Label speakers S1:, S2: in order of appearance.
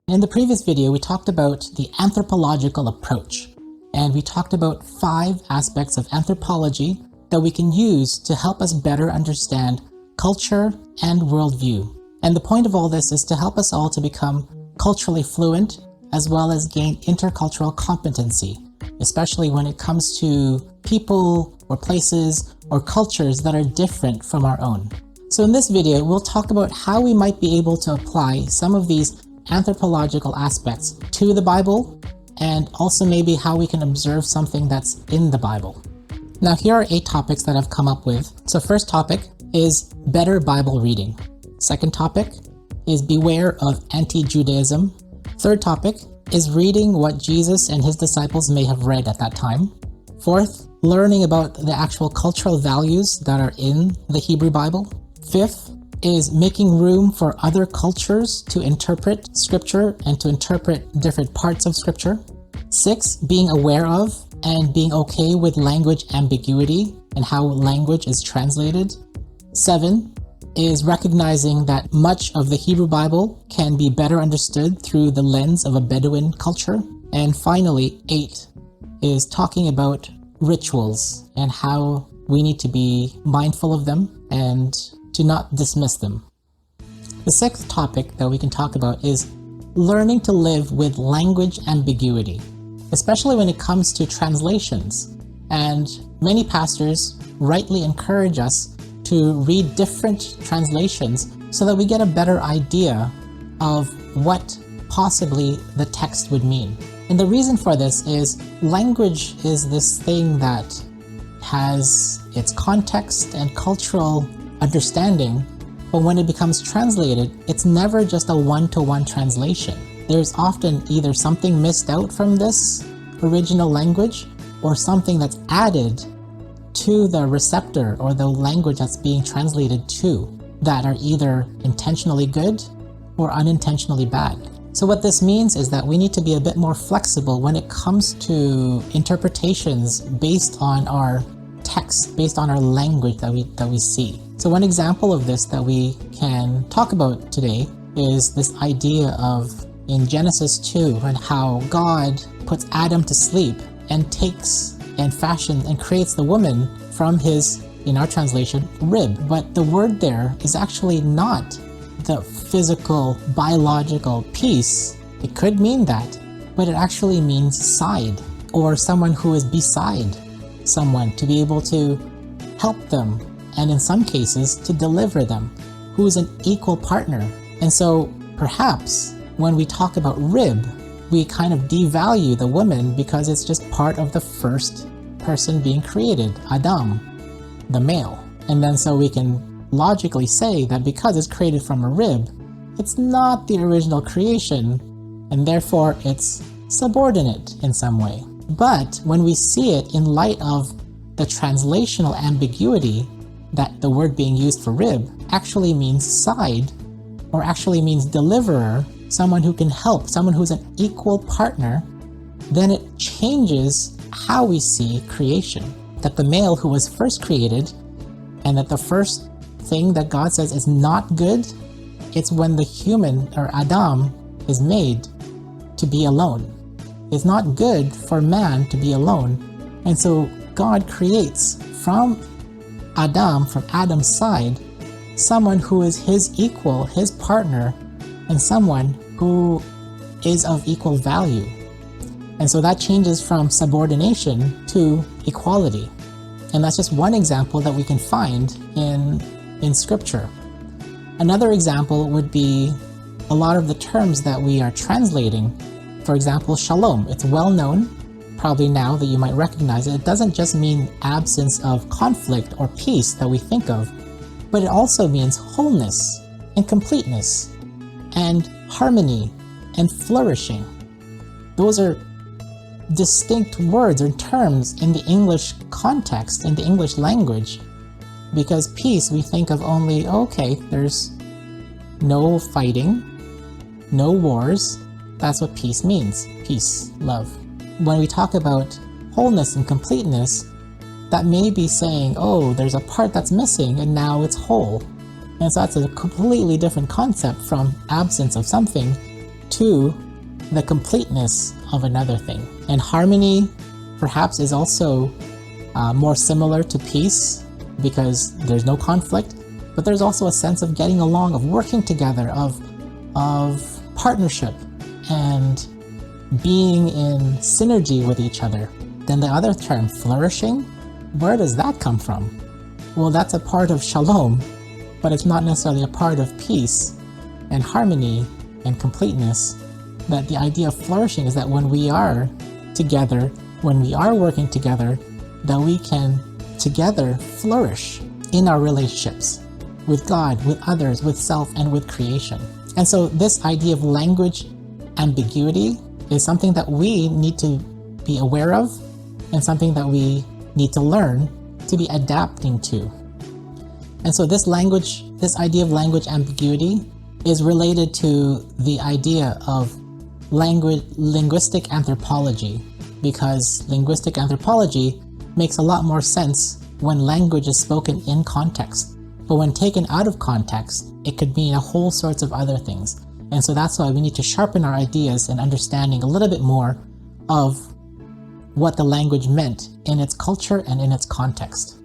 S1: In the previous video, we talked about the anthropological approach, and we talked about 5 aspects of anthropology that we can use to help us better understand culture and worldview. And the point of all this is to help us all to become culturally fluent as well as gain intercultural competency, especially when it comes to people or places or cultures that are different from our own. So in this video, we'll talk about how we might be able to apply some of these anthropological aspects to the Bible, and also maybe how we can observe something that's in the Bible. Now, here are 8 topics that I've come up with. So first topic is better Bible reading. Second topic is beware of anti-Judaism. Third topic is reading what Jesus and his disciples may have read at that time. Fourth, learning about the actual cultural values that are in the Hebrew Bible. Fifth is making room for other cultures to interpret scripture and to interpret different parts of scripture. 6, being aware of and being okay with language ambiguity and how language is translated. 7 is recognizing that much of the Hebrew Bible can be better understood through the lens of a Bedouin culture. And finally, 8 is talking about rituals and how we need to be mindful of them and to not dismiss them. The 6th topic that we can talk about is learning to live with language ambiguity, especially when it comes to translations. And many pastors rightly encourage us to read different translations so that we get a better idea of what possibly the text would mean. And the reason for this is language is this thing that has its context and cultural understanding, but when it becomes translated, it's never just a one-to-one translation. There's often either something missed out from this original language or something that's added to the receptor or the language that's being translated to that are either intentionally good or unintentionally bad. So what this means is that we need to be a bit more flexible when it comes to interpretations based on our text, based on our language that we see. So one example of this that we can talk about today is this idea of in Genesis 2 and how God puts Adam to sleep and takes and fashions and creates the woman from his, in our translation, rib. But the word there is actually not the physical, biological piece. It could mean that, but it actually means side, or someone who is beside someone to be able to help them, and in some cases to deliver them, who is an equal partner. And so perhaps when we talk about rib, we kind of devalue the woman because it's just part of the first person being created, Adam, the male. And then so we can logically say that because it's created from a rib, it's not the original creation, and therefore it's subordinate in some way. But when we see it in light of the translational ambiguity that the word being used for rib actually means side, or actually means deliverer, someone who can help, someone who's an equal partner, then it changes how we see creation. That the male who was first created, and that the first thing that God says is not good, it's when the human, or Adam, is made to be alone. It's not good for man to be alone. And so God creates from Adam, from Adam's side, someone who is his equal, his partner, and someone who is of equal value. And so that changes from subordination to equality. And that's just one example that we can find in scripture. Another example would be a lot of the terms that we are translating. For example, shalom. It's well known, probably now that you might recognize it. It doesn't just mean absence of conflict or peace that we think of, but it also means wholeness and completeness and harmony and flourishing. Those are distinct words or terms in the English context, in the English language, because peace we think of only, okay, there's no fighting, no wars. That's what peace means. Peace, love. When we talk about wholeness and completeness, that may be saying, oh, there's a part that's missing and now it's whole. And so that's a completely different concept from absence of something to the completeness of another thing. And harmony perhaps is also more similar to peace because there's no conflict, but there's also a sense of getting along, of working together, of partnership and being in synergy with each other. Then the other term, flourishing, where does that come from? Well, that's a part of shalom, but it's not necessarily a part of peace and harmony and completeness. That the idea of flourishing is that when we are together, when we are working together, that we can together flourish in our relationships with God, with others, with self, and with creation. And so this idea of language ambiguity is something that we need to be aware of and something that we need to learn to be adapting to. And so this idea of language ambiguity is related to the idea of linguistic anthropology, because linguistic anthropology makes a lot more sense when language is spoken in context. But when taken out of context, it could mean a whole sorts of other things. And so that's why we need to sharpen our ideas and understanding a little bit more of what the language meant in its culture and in its context.